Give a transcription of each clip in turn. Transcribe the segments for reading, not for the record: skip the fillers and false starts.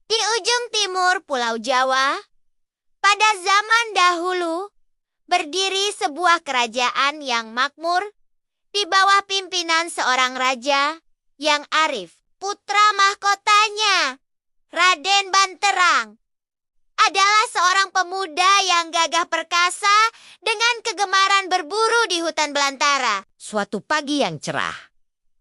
Di ujung timur Pulau Jawa, pada zaman dahulu, berdiri sebuah kerajaan yang makmur di bawah pimpinan seorang raja yang arif. Putra mahkotanya, Raden Banterang, adalah seorang pemuda yang gagah perkasa dengan kegemaran berburu di hutan belantara. Suatu pagi yang cerah,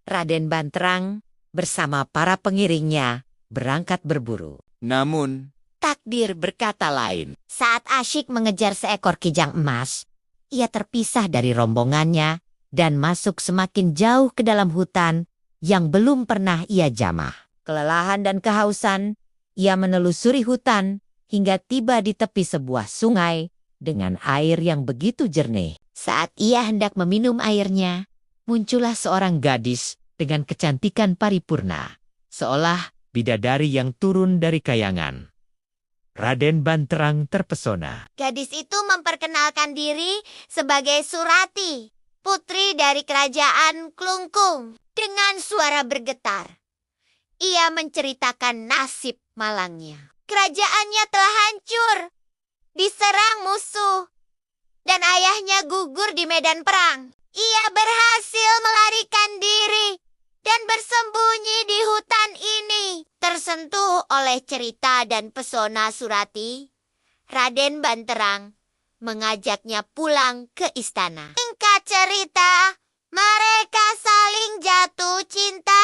Raden Banterang bersama para pengiringnya berangkat berburu. Namun, Takdir berkata lain. Saat asyik mengejar seekor kijang emas, ia terpisah dari rombongannya dan masuk semakin jauh ke dalam hutan yang belum pernah ia jamah. Kelelahan dan kehausan, ia menelusuri hutan hingga tiba di tepi sebuah sungai dengan air yang begitu jernih. Saat ia hendak meminum airnya, Muncullah seorang gadis dengan kecantikan paripurna, seolah bidadari yang turun dari kayangan. Raden Banterang terpesona. gadis itu memperkenalkan diri sebagai Surati, putri dari kerajaan Klungkung. Dengan suara bergetar, ia menceritakan nasib malangnya. Kerajaannya telah hancur, diserang musuh, dan ayahnya gugur di medan perang. Ia berhasil melarikan diri dan bersembunyi di hutan ini. Tersentuh oleh cerita dan pesona Surati, Raden Banterang mengajaknya pulang ke istana. Singkat cerita, mereka saling jatuh cinta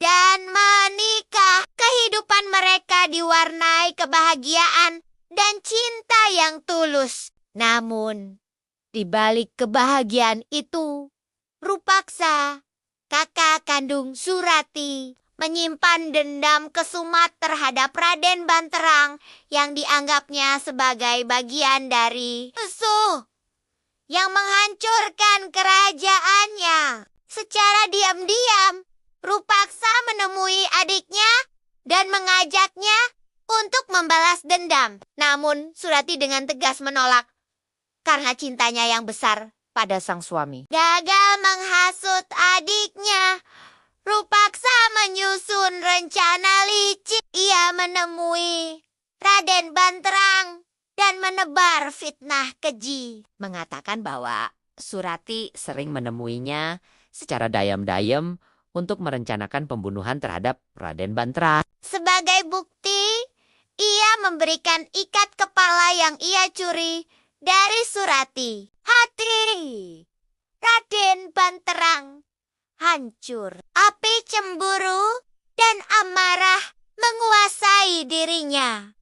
dan menikah. Kehidupan mereka diwarnai kebahagiaan dan cinta yang tulus. Namun, di balik kebahagiaan itu, Rupaksa, kakak kandung Surati, menyimpan dendam kesumat terhadap Raden Banterang yang dianggapnya sebagai bagian dari musuh yang menghancurkan kerajaannya. Secara diam-diam, Rupaksa menemui adiknya dan mengajaknya untuk membalas dendam. Namun, Surati dengan tegas menolak karena cintanya yang besar pada sang suami. Gagal menghasut adiknya, Rupaksa menyusun rencana licik. Ia menemui Raden Banterang dan menebar fitnah keji. Mengatakan bahwa Surati sering menemuinya secara dayam-dayam untuk merencanakan pembunuhan terhadap Raden Banterang. Sebagai bukti, ia memberikan ikat kepala yang ia curi dari Surati. Hati Raden Banterang hancur. Api cemburu dan amarah menguasai dirinya,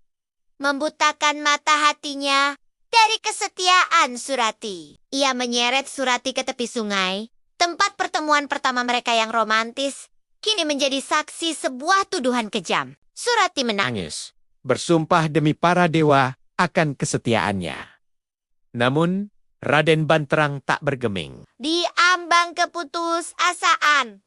membutakan mata hatinya dari kesetiaan Surati. Ia menyeret Surati ke tepi sungai, tempat pertemuan pertama mereka yang romantis, kini menjadi saksi sebuah tuduhan kejam. Surati menangis. bersumpah demi para dewa akan kesetiaannya. Namun, Raden Banterang tak bergeming. Di ambang keputusasaan,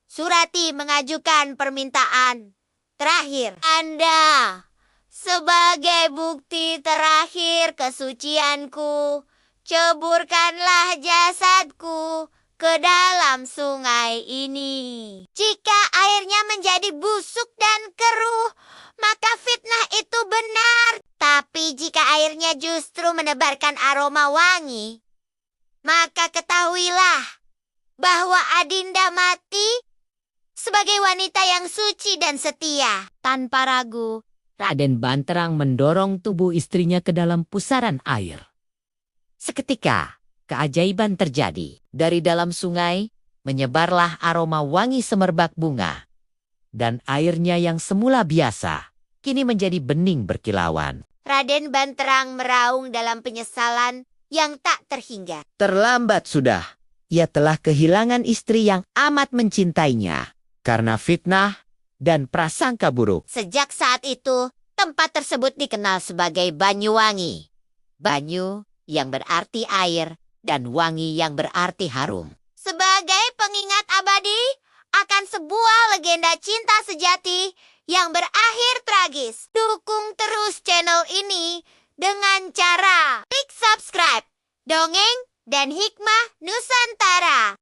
Surati mengajukan permintaan terakhir. Anda, sebagai bukti terakhir kesucianku, ceburkanlah jasadku ke dalam sungai ini. Jika airnya menjadi busuk dan keruh, maka fitnah itu benar. Tapi jika airnya justru menebarkan aroma wangi, maka ketahuilah bahwa Adinda mati sebagai wanita yang suci dan setia. Tanpa ragu, Raden Banterang mendorong tubuh istrinya ke dalam pusaran air. Seketika, keajaiban terjadi. Dari dalam sungai, menyebarlah aroma wangi semerbak bunga. Dan airnya yang semula biasa, kini menjadi bening berkilauan. Raden Banterang meraung dalam penyesalan yang tak terhingga. Terlambat sudah. Ia telah kehilangan istri yang amat mencintainya karena fitnah dan prasangka buruk. Sejak saat itu, tempat tersebut dikenal sebagai Banyuwangi. Banyu yang berarti air dan wangi yang berarti harum. Sebagai pengingat abadi akan sebuah legenda cinta sejati yang berakhir tragis. Dukung terus channel ini dengan cara klik subscribe, dongeng, dan hikmah Nusantara.